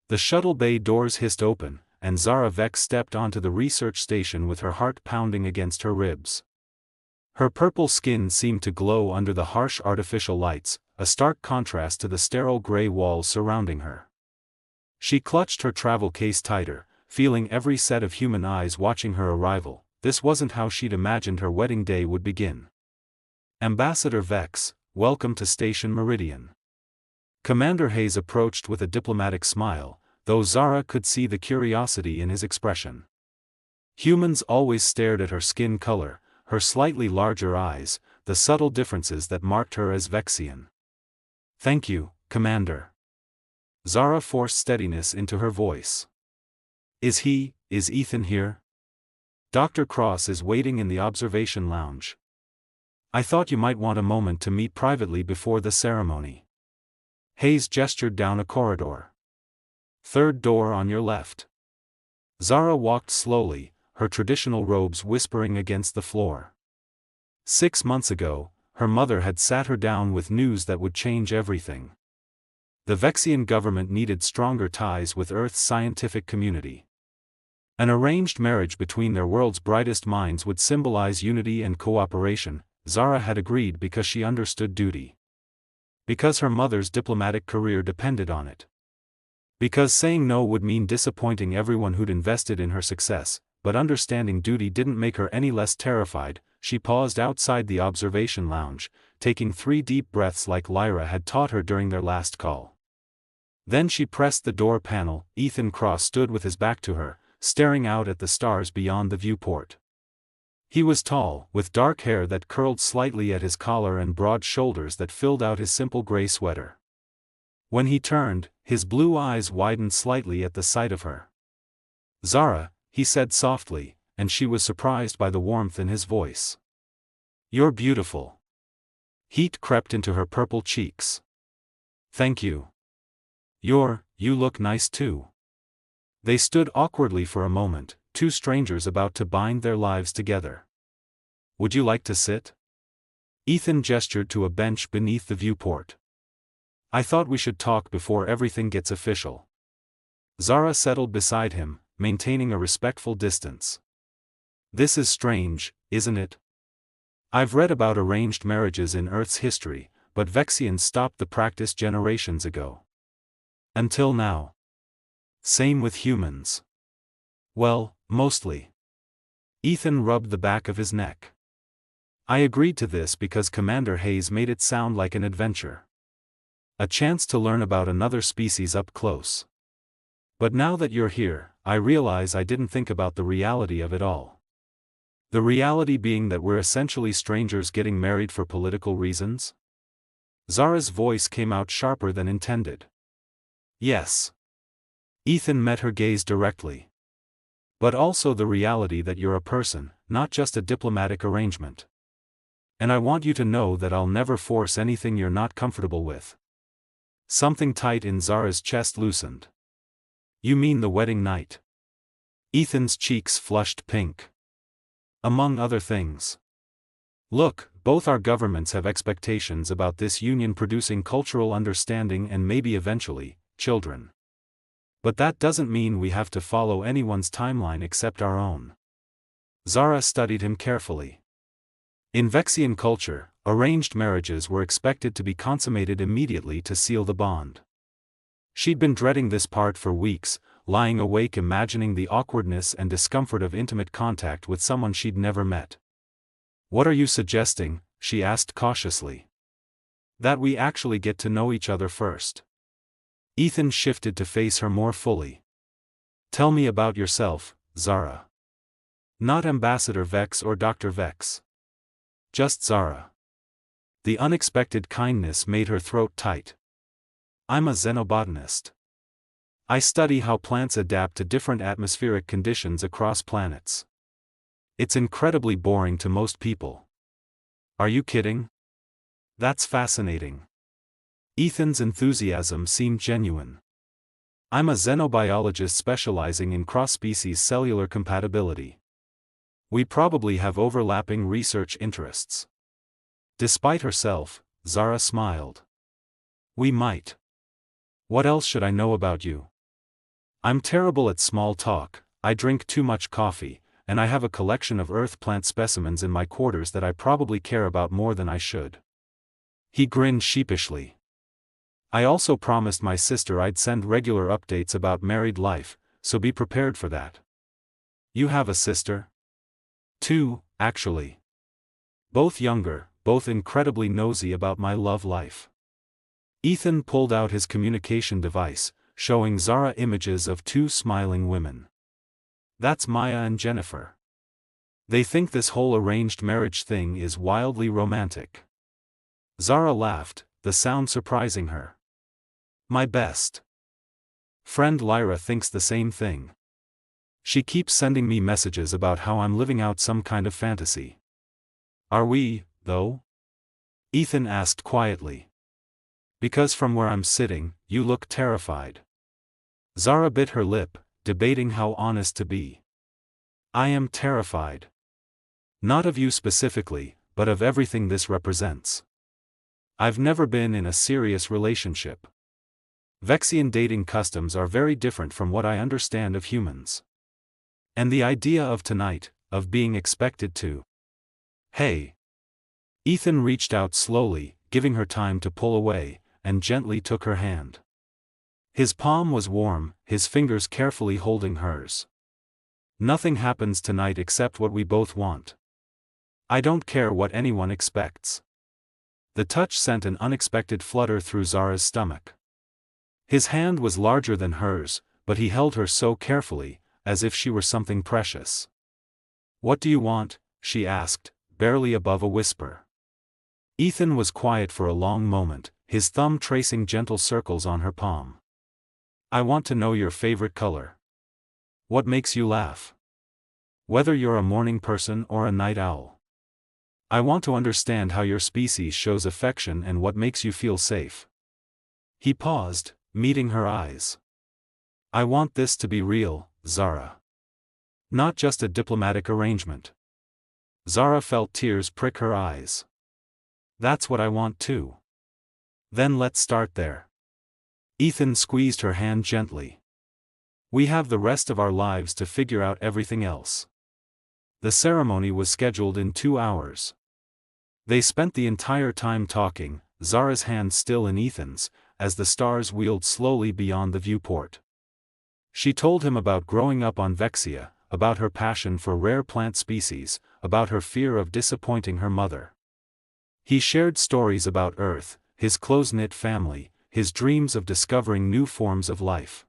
The shuttle bay doors hissed open, and Zara Vex stepped onto the research station with her heart pounding against her ribs. Her purple skin seemed to glow under the harsh artificial lights, a stark contrast to the sterile gray walls surrounding her. She clutched her travel case tighter, feeling every set of human eyes watching her arrival. This wasn't how she'd imagined her wedding day would begin. "Ambassador Vex, welcome to Station Meridian." Commander Hayes approached with a diplomatic smile, though Zara could see the curiosity in his expression. Humans always stared at her skin color, her slightly larger eyes, the subtle differences that marked her as Vexian. "Thank you, Commander." Zara forced steadiness into her voice. Is Ethan here?" "Dr. Cross is waiting in the observation lounge. I thought you might want a moment to meet privately before the ceremony." Hayes gestured down a corridor. "Third door on your left." Zara walked slowly, her traditional robes whispering against the floor. 6 months ago, her mother had sat her down with news that would change everything. The Vexian government needed stronger ties with Earth's scientific community. An arranged marriage between their world's brightest minds would symbolize unity and cooperation. Zara had agreed because she understood duty. Because her mother's diplomatic career depended on it. Because saying no would mean disappointing everyone who'd invested in her success, but understanding duty didn't make her any less terrified. She paused outside the observation lounge, taking 3 deep breaths like Lyra had taught her during their last call. Then she pressed the door panel. Ethan Cross stood with his back to her, staring out at the stars beyond the viewport. He was tall, with dark hair that curled slightly at his collar and broad shoulders that filled out his simple gray sweater. When he turned, his blue eyes widened slightly at the sight of her. "Zara," he said softly, and she was surprised by the warmth in his voice. "You're beautiful." Heat crept into her purple cheeks. "Thank you." You look nice too." They stood awkwardly for a moment, 2 strangers about to bind their lives together. "Would you like to sit?" Ethan gestured to a bench beneath the viewport. "I thought we should talk before everything gets official." Zara settled beside him, maintaining a respectful distance. "This is strange, isn't it? I've read about arranged marriages in Earth's history, but Vexians stopped the practice generations ago. Until now. Same with humans." "Well, mostly." Ethan rubbed the back of his neck. "I agreed to this because Commander Hayes made it sound like an adventure. A chance to learn about another species up close. But now that you're here, I realize I didn't think about the reality of it all. The reality being that we're essentially strangers getting married for political reasons?" Zara's voice came out sharper than intended. "Yes." Ethan met her gaze directly. "But also the reality that you're a person, not just a diplomatic arrangement. And I want you to know that I'll never force anything you're not comfortable with." Something tight in Zara's chest loosened. "You mean the wedding night?" Ethan's cheeks flushed pink. "Among other things. Look, both our governments have expectations about this union producing cultural understanding and maybe eventually, children. But that doesn't mean we have to follow anyone's timeline except our own." Zara studied him carefully. In Vexian culture, arranged marriages were expected to be consummated immediately to seal the bond. She'd been dreading this part for weeks, lying awake imagining the awkwardness and discomfort of intimate contact with someone she'd never met. "What are you suggesting?" she asked cautiously. "That we actually get to know each other first." Ethan shifted to face her more fully. "Tell me about yourself, Zara. Not Ambassador Vex or Dr. Vex. Just Zara." The unexpected kindness made her throat tight. "I'm a xenobotanist. I study how plants adapt to different atmospheric conditions across planets. It's incredibly boring to most people." "Are you kidding? That's fascinating." Ethan's enthusiasm seemed genuine. "I'm a xenobiologist specializing in cross-species cellular compatibility. We probably have overlapping research interests." Despite herself, Zara smiled. "We might. What else should I know about you?" I'm terrible at small talk, I drink too much coffee, and I have a collection of earth plant specimens in my quarters that I probably care about more than I should. He grinned sheepishly. I also promised my sister I'd send regular updates about married life, so be prepared for that. You have a sister? Two, actually. Both younger, both incredibly nosy about my love life. Ethan pulled out his communication device, showing Zara images of two smiling women. That's Maya and Jennifer. They think this whole arranged marriage thing is wildly romantic. Zara laughed, the sound surprising her. My best friend Lyra thinks the same thing. She keeps sending me messages about how I'm living out some kind of fantasy. Are we, though? Ethan asked quietly. Because from where I'm sitting, you look terrified. Zara bit her lip, debating how honest to be. I am terrified. Not of you specifically, but of everything this represents. I've never been in a serious relationship. Vexian dating customs are very different from what I understand of humans. And the idea of tonight, of being expected to. Hey. Ethan reached out slowly, giving her time to pull away, and gently took her hand. His palm was warm, his fingers carefully holding hers. Nothing happens tonight except what we both want. I don't care what anyone expects. The touch sent an unexpected flutter through Zara's stomach. His hand was larger than hers, but he held her so carefully, as if she were something precious. What do you want? She asked, barely above a whisper. Ethan was quiet for a long moment, his thumb tracing gentle circles on her palm. I want to know your favorite color. What makes you laugh? Whether you're a morning person or a night owl. I want to understand how your species shows affection and what makes you feel safe. He paused, meeting her eyes. I want this to be real, Zara. Not just a diplomatic arrangement. Zara felt tears prick her eyes. That's what I want too. Then let's start there. Ethan squeezed her hand gently. We have the rest of our lives to figure out everything else. The ceremony was scheduled in 2 hours. They spent the entire time talking, Zara's hand still in Ethan's, as the stars wheeled slowly beyond the viewport. She told him about growing up on Vexia, about her passion for rare plant species, about her fear of disappointing her mother. He shared stories about Earth, his close-knit family, his dreams of discovering new forms of life.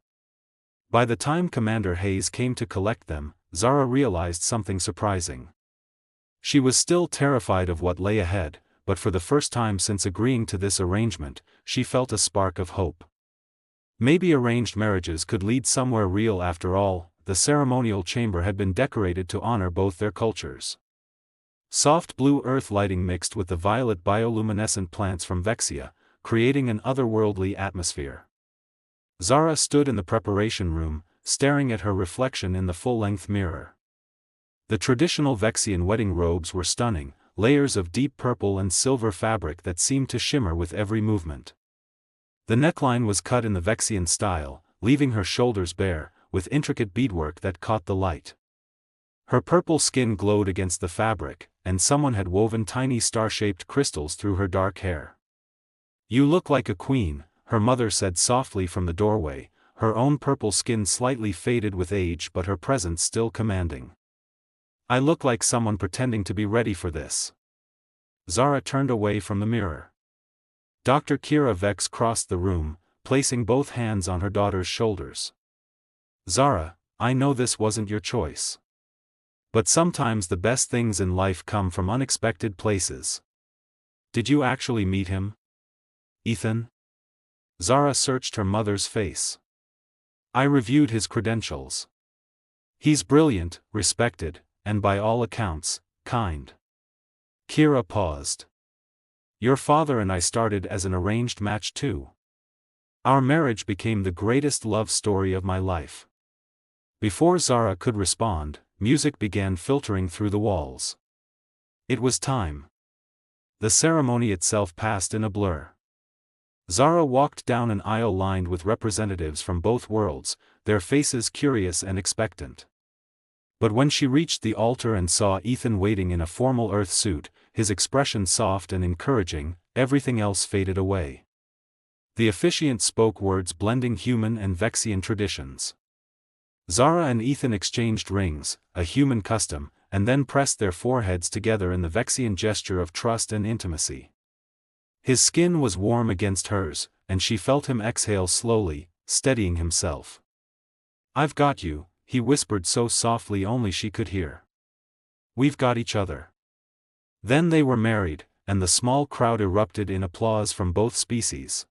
By the time Commander Hayes came to collect them, Zara realized something surprising. She was still terrified of what lay ahead, but for the first time since agreeing to this arrangement, she felt a spark of hope. Maybe arranged marriages could lead somewhere real after all. The ceremonial chamber had been decorated to honor both their cultures. Soft blue earth lighting mixed with the violet bioluminescent plants from Vexia, creating an otherworldly atmosphere. Zara stood in the preparation room, staring at her reflection in the full-length mirror. The traditional Vexian wedding robes were stunning, layers of deep purple and silver fabric that seemed to shimmer with every movement. The neckline was cut in the Vexian style, leaving her shoulders bare, with intricate beadwork that caught the light. Her purple skin glowed against the fabric, and someone had woven tiny star-shaped crystals through her dark hair. You look like a queen, her mother said softly from the doorway, her own purple skin slightly faded with age but her presence still commanding. I look like someone pretending to be ready for this. Zara turned away from the mirror. Dr. Kira Vex crossed the room, placing both hands on her daughter's shoulders. Zara, I know this wasn't your choice. But sometimes the best things in life come from unexpected places. Did you actually meet him? Ethan? Zara searched her mother's face. I reviewed his credentials. He's brilliant, respected, and by all accounts, kind. Kira paused. Your father and I started as an arranged match too. Our marriage became the greatest love story of my life. Before Zara could respond, music began filtering through the walls. It was time. The ceremony itself passed in a blur. Zara walked down an aisle lined with representatives from both worlds, their faces curious and expectant. But when she reached the altar and saw Ethan waiting in a formal earth suit, his expression soft and encouraging, everything else faded away. The officiant spoke words blending human and Vexian traditions. Zara and Ethan exchanged rings, a human custom, and then pressed their foreheads together in the Vexian gesture of trust and intimacy. His skin was warm against hers, and she felt him exhale slowly, steadying himself. "I've got you," he whispered so softly only she could hear. "We've got each other." Then they were married, and the small crowd erupted in applause from both species.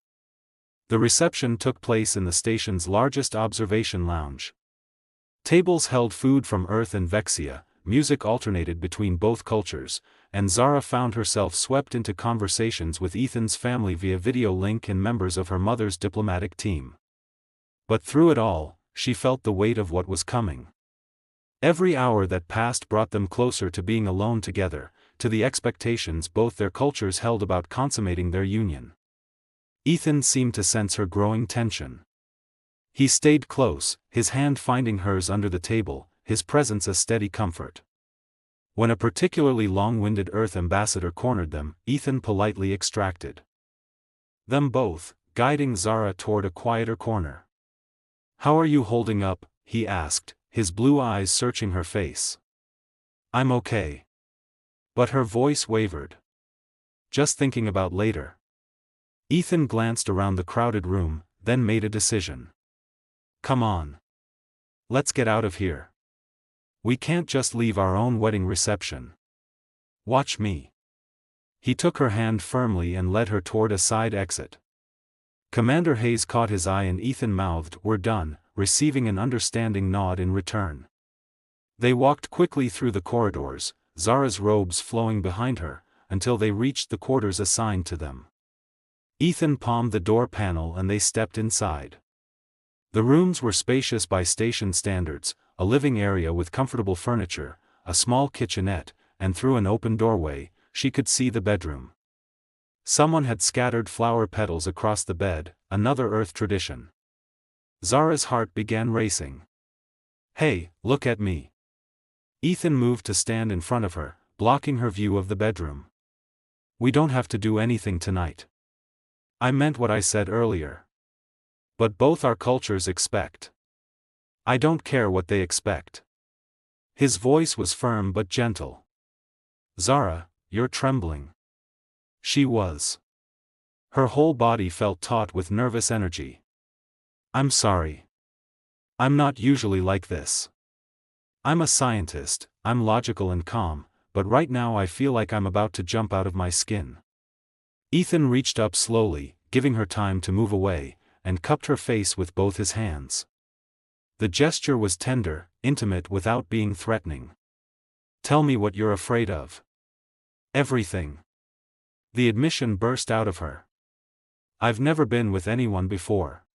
The reception took place in the station's largest observation lounge. Tables held food from Earth and Vexia, music alternated between both cultures, and Zara found herself swept into conversations with Ethan's family via video link and members of her mother's diplomatic team. But through it all, she felt the weight of what was coming. Every hour that passed brought them closer to being alone together, to the expectations both their cultures held about consummating their union. Ethan seemed to sense her growing tension. He stayed close, his hand finding hers under the table, his presence a steady comfort. When a particularly long-winded Earth ambassador cornered them, Ethan politely extracted them both, guiding Zara toward a quieter corner. "How are you holding up?" he asked, his blue eyes searching her face. "I'm okay." But her voice wavered. "Just thinking about later." Ethan glanced around the crowded room, then made a decision. "Come on. Let's get out of here. We can't just leave our own wedding reception. Watch me." He took her hand firmly and led her toward a side exit. Commander Hayes caught his eye and Ethan mouthed, "We're done," receiving an understanding nod in return. They walked quickly through the corridors, Zara's robes flowing behind her, until they reached the quarters assigned to them. Ethan palmed the door panel and they stepped inside. The rooms were spacious by station standards, a living area with comfortable furniture, a small kitchenette, and through an open doorway, she could see the bedroom. Someone had scattered flower petals across the bed, another Earth tradition. Zara's heart began racing. "Hey, look at me." Ethan moved to stand in front of her, blocking her view of the bedroom. "We don't have to do anything tonight. I meant what I said earlier. But both our cultures expect." "I don't care what they expect." His voice was firm but gentle. "Zara, you're trembling." She was. Her whole body felt taut with nervous energy. "I'm sorry. I'm not usually like this. I'm a scientist, I'm logical and calm, but right now I feel like I'm about to jump out of my skin." Ethan reached up slowly, giving her time to move away, and cupped her face with both his hands. The gesture was tender, intimate without being threatening. "Tell me what you're afraid of." "Everything." The admission burst out of her. "I've never been with anyone before.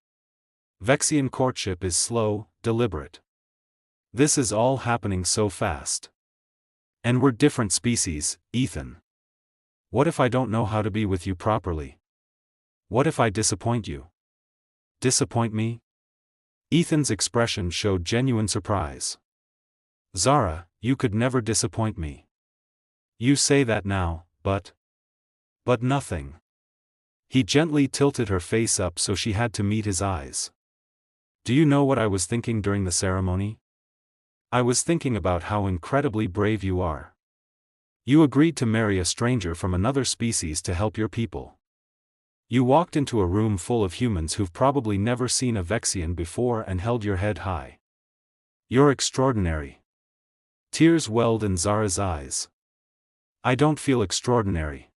Vexian courtship is slow, deliberate. This is all happening so fast. And we're different species, Ethan. What if I don't know how to be with you properly? What if I disappoint you?" "Disappoint me?" Ethan's expression showed genuine surprise. "Zara, you could never disappoint me. You say that now, but nothing." He gently tilted her face up so she had to meet his eyes. "Do you know what I was thinking during the ceremony? I was thinking about how incredibly brave you are. You agreed to marry a stranger from another species to help your people. You walked into a room full of humans who've probably never seen a Vexian before and held your head high. You're extraordinary." Tears welled in Zara's eyes. "I don't feel extraordinary.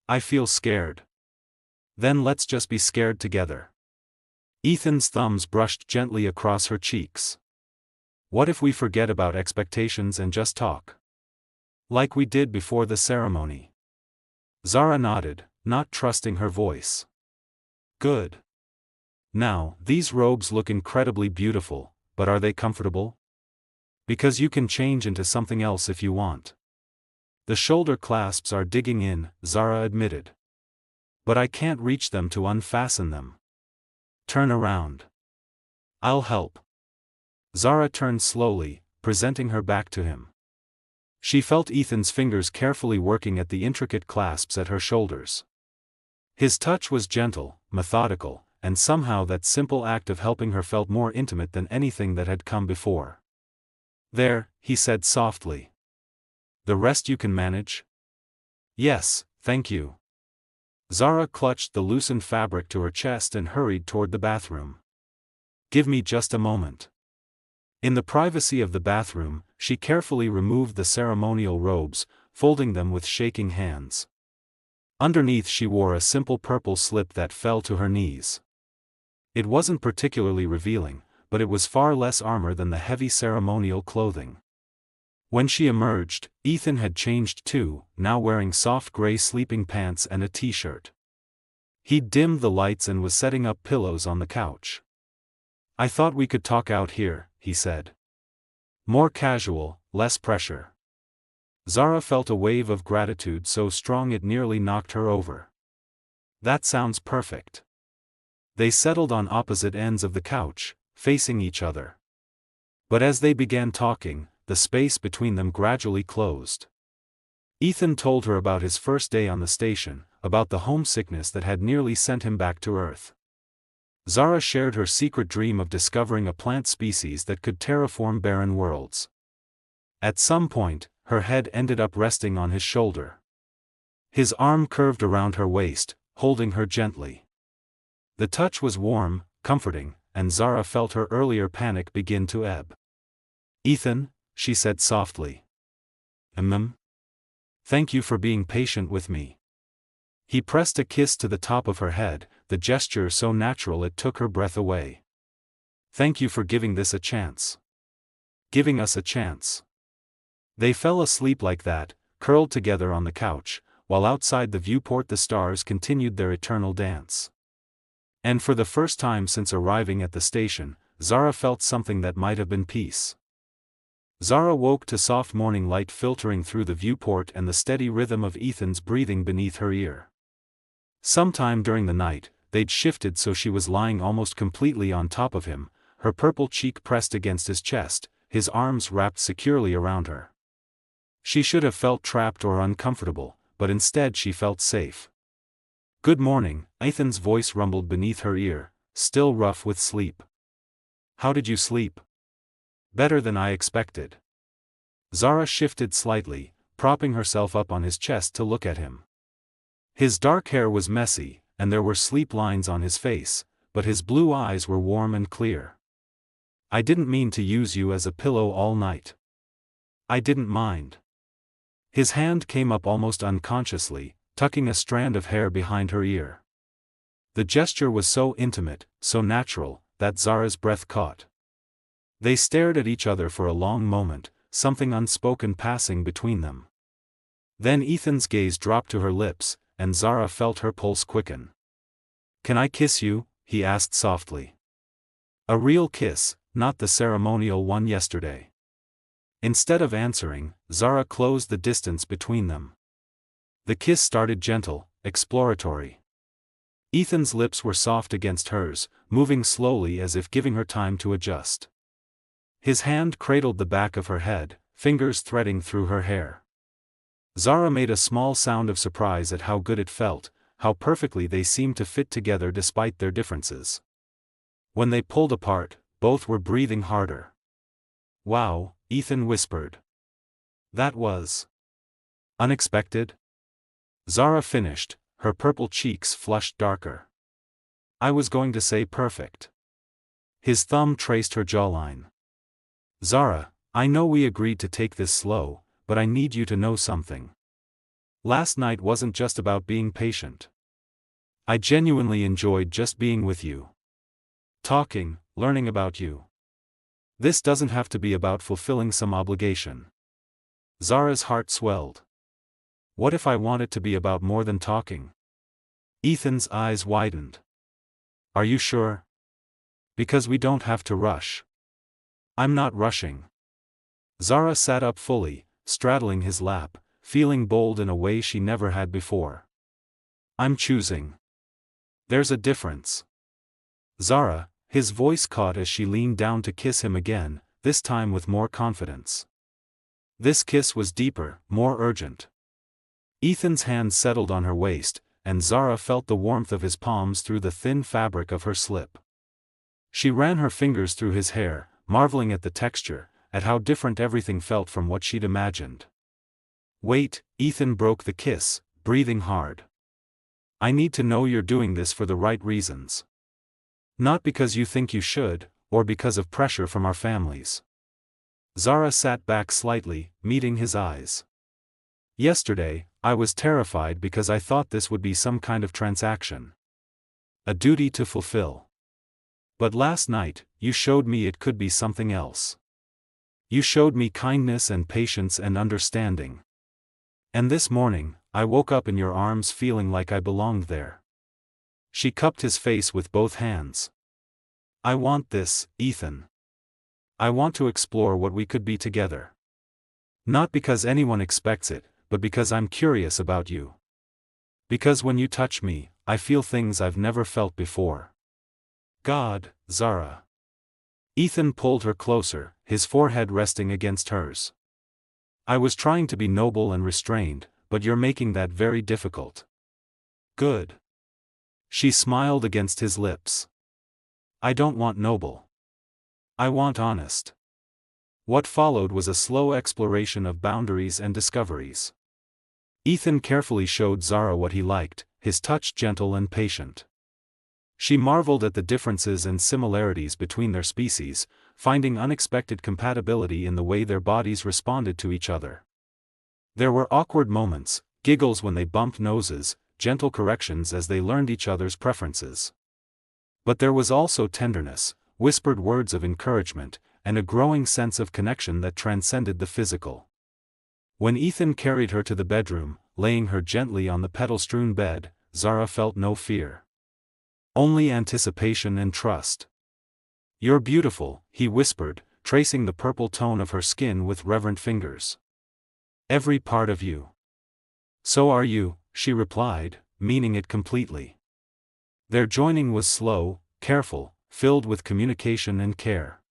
I feel scared." "Then let's just be scared together." Ethan's thumbs brushed gently across her cheeks. "What if we forget about expectations and just talk? Like we did before the ceremony?" Zara nodded, not trusting her voice. "Good. Now, these robes look incredibly beautiful, but are they comfortable? Because you can change into something else if you want." "The shoulder clasps are digging in," Zara admitted. "But I can't reach them to unfasten them." "Turn around." I'll help. Zara turned slowly, presenting her back to him. She felt Ethan's fingers carefully working at the intricate clasps at her shoulders. His touch was gentle, methodical, and somehow that simple act of helping her felt more intimate than anything that had come before. "There," he said softly. "The rest you can manage?" "Yes, thank you." Zara clutched the loosened fabric to her chest and hurried toward the bathroom. "Give me just a moment." In the privacy of the bathroom, she carefully removed the ceremonial robes, folding them with shaking hands. Underneath she wore a simple purple slip that fell to her knees. It wasn't particularly revealing, but it was far less armor than the heavy ceremonial clothing. When she emerged, Ethan had changed too, now wearing soft gray sleeping pants and a t-shirt. He'd dimmed the lights and was setting up pillows on the couch. "I thought we could talk out here," he said. More casual, less pressure. Zara felt a wave of gratitude so strong it nearly knocked her over. "That sounds perfect." They settled on opposite ends of the couch, facing each other. But as they began talking, the space between them gradually closed. Ethan told her about his first day on the station, about the homesickness that had nearly sent him back to Earth. Zara shared her secret dream of discovering a plant species that could terraform barren worlds. At some point, her head ended up resting on his shoulder. His arm curved around her waist, holding her gently. The touch was warm, comforting, and Zara felt her earlier panic begin to ebb. "Ethan," she said softly. Thank you for being patient with me." He pressed a kiss to the top of her head, the gesture so natural it took her breath away. "Thank you for giving this a chance. Giving us a chance." They fell asleep like that, curled together on the couch, while outside the viewport the stars continued their eternal dance. And for the first time since arriving at the station, Zara felt something that might have been peace. Zara woke to soft morning light filtering through the viewport and the steady rhythm of Ethan's breathing beneath her ear. Sometime during the night, they'd shifted so she was lying almost completely on top of him, her purple cheek pressed against his chest, his arms wrapped securely around her. She should have felt trapped or uncomfortable, but instead she felt safe. "Good morning," Ethan's voice rumbled beneath her ear, still rough with sleep. "How did you sleep?" "Better than I expected." Zara shifted slightly, propping herself up on his chest to look at him. His dark hair was messy, and there were sleep lines on his face, but his blue eyes were warm and clear. "I didn't mean to use you as a pillow all night." "I didn't mind." His hand came up almost unconsciously, tucking a strand of hair behind her ear. The gesture was so intimate, so natural, that Zara's breath caught. They stared at each other for a long moment, something unspoken passing between them. Then Ethan's gaze dropped to her lips, and Zara felt her pulse quicken. "Can I kiss you?" he asked softly. A real kiss, not the ceremonial one yesterday. Instead of answering, Zara closed the distance between them. The kiss started gentle, exploratory. Ethan's lips were soft against hers, moving slowly as if giving her time to adjust. His hand cradled the back of her head, fingers threading through her hair. Zara made a small sound of surprise at how good it felt, how perfectly they seemed to fit together despite their differences. When they pulled apart, both were breathing harder. "Wow," Ethan whispered. "That was unexpected." Zara finished, her purple cheeks flushed darker. "I was going to say perfect." His thumb traced her jawline. "Zara, I know we agreed to take this slow, but I need you to know something. Last night wasn't just about being patient. I genuinely enjoyed just being with you. Talking, learning about you. This doesn't have to be about fulfilling some obligation." Zara's heart swelled. "What if I want it to be about more than talking?" Ethan's eyes widened. "Are you sure? Because we don't have to rush." "I'm not rushing." Zara sat up fully, straddling his lap, feeling bold in a way she never had before. "I'm choosing." "There's a difference." "Zara, His voice caught as she leaned down to kiss him again, this time with more confidence. This kiss was deeper, more urgent. Ethan's hand settled on her waist, and Zara felt the warmth of his palms through the thin fabric of her slip. She ran her fingers through his hair, marveling at the texture, at how different everything felt from what she'd imagined. "Wait," Ethan broke the kiss, breathing hard. "I need to know you're doing this for the right reasons. Not because you think you should, or because of pressure from our families." Zara sat back slightly, meeting his eyes. "Yesterday, I was terrified because I thought this would be some kind of transaction. A duty to fulfill. But last night, you showed me it could be something else. You showed me kindness and patience and understanding. And this morning, I woke up in your arms feeling like I belonged there." She cupped his face with both hands. "I want this, Ethan. I want to explore what we could be together. Not because anyone expects it, but because I'm curious about you. Because when you touch me, I feel things I've never felt before." "God, Zara." Ethan pulled her closer, his forehead resting against hers. "I was trying to be noble and restrained, but you're making that very difficult." "Good." She smiled against his lips. "I don't want noble. I want honest." What followed was a slow exploration of boundaries and discoveries. Ethan carefully showed Zara what he liked, his touch gentle and patient. She marveled at the differences and similarities between their species, finding unexpected compatibility in the way their bodies responded to each other. There were awkward moments, giggles when they bumped noses, gentle corrections as they learned each other's preferences. But there was also tenderness, whispered words of encouragement, and a growing sense of connection that transcended the physical. When Ethan carried her to the bedroom, laying her gently on the petal-strewn bed, Zara felt no fear. Only anticipation and trust. "You're beautiful," he whispered, tracing the purple tone of her skin with reverent fingers. "Every part of you." "So are you," she replied, meaning it completely. Their joining was slow, careful, filled with communication and care.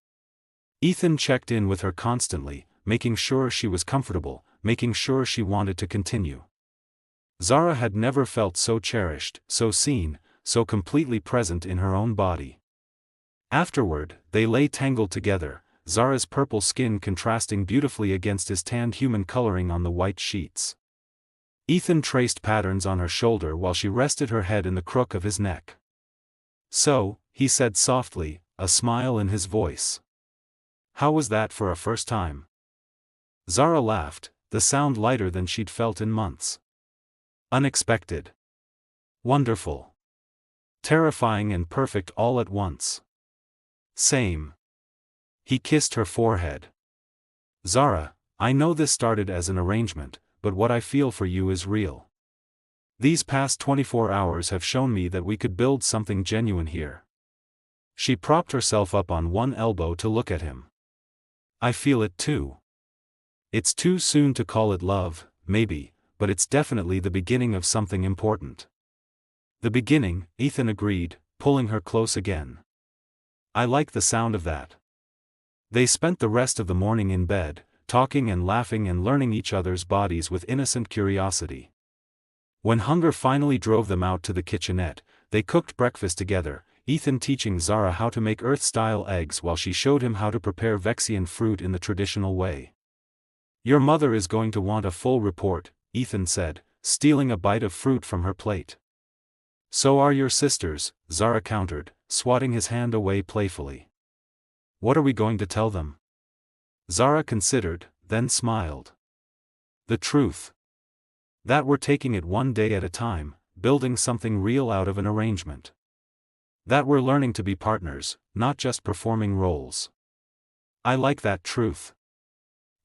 Ethan checked in with her constantly, making sure she was comfortable, making sure she wanted to continue. Zara had never felt so cherished, so seen, so completely present in her own body. Afterward, they lay tangled together, Zara's purple skin contrasting beautifully against his tanned human coloring on the white sheets. Ethan traced patterns on her shoulder while she rested her head in the crook of his neck. "So," he said softly, a smile in his voice. "How was that for a first time?" Zara laughed, the sound lighter than she'd felt in months. "Unexpected. Wonderful. Terrifying and perfect all at once." "Same." He kissed her forehead. "Zara, I know this started as an arrangement, but what I feel for you is real. These past 24 hours have shown me that we could build something genuine here." She propped herself up on one elbow to look at him. "I feel it too. It's too soon to call it love, maybe, but it's definitely the beginning of something important." "The beginning," Ethan agreed, pulling her close again. "I like the sound of that." They spent the rest of the morning in bed, talking and laughing and learning each other's bodies with innocent curiosity. When hunger finally drove them out to the kitchenette, they cooked breakfast together, Ethan teaching Zara how to make Earth-style eggs while she showed him how to prepare Vexian fruit in the traditional way. "Your mother is going to want a full report," Ethan said, stealing a bite of fruit from her plate. "So are your sisters," Zara countered, swatting his hand away playfully. "What are we going to tell them?" Zara considered, then smiled. "The truth. That we're taking it one day at a time, building something real out of an arrangement. That we're learning to be partners, not just performing roles." "I like that truth."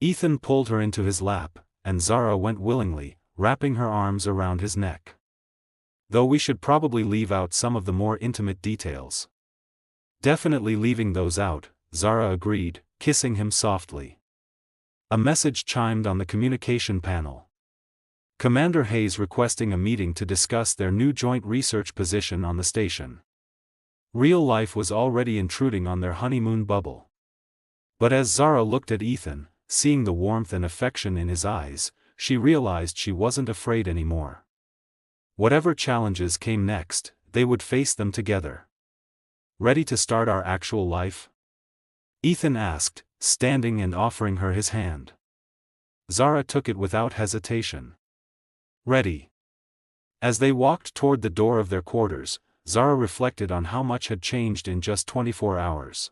Ethan pulled her into his lap, and Zara went willingly, wrapping her arms around his neck. "Though we should probably leave out some of the more intimate details." "Definitely leaving those out," Zara agreed, kissing him softly. A message chimed on the communication panel. Commander Hayes requesting a meeting to discuss their new joint research position on the station. Real life was already intruding on their honeymoon bubble. But as Zara looked at Ethan, seeing the warmth and affection in his eyes, she realized she wasn't afraid anymore. Whatever challenges came next, they would face them together. "Ready to start our actual life?" Ethan asked, standing and offering her his hand. Zara took it without hesitation. "Ready." As they walked toward the door of their quarters, Zara reflected on how much had changed in just 24 hours.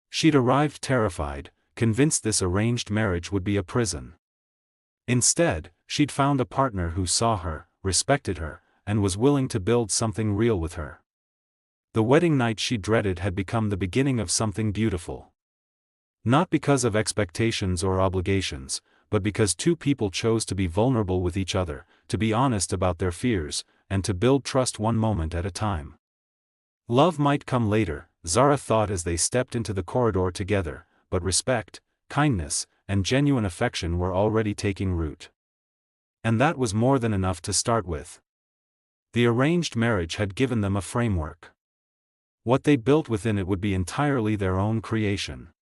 She'd arrived terrified, convinced this arranged marriage would be a prison. Instead, she'd found a partner who saw her, respected her, and was willing to build something real with her. The wedding night she dreaded had become the beginning of something beautiful. Not because of expectations or obligations, but because two people chose to be vulnerable with each other, to be honest about their fears, and to build trust one moment at a time. Love might come later, Zara thought as they stepped into the corridor together, but respect, kindness, and genuine affection were already taking root. And that was more than enough to start with. The arranged marriage had given them a framework. What they built within it would be entirely their own creation.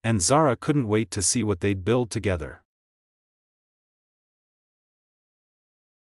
And Zara couldn't wait to see what they'd build together.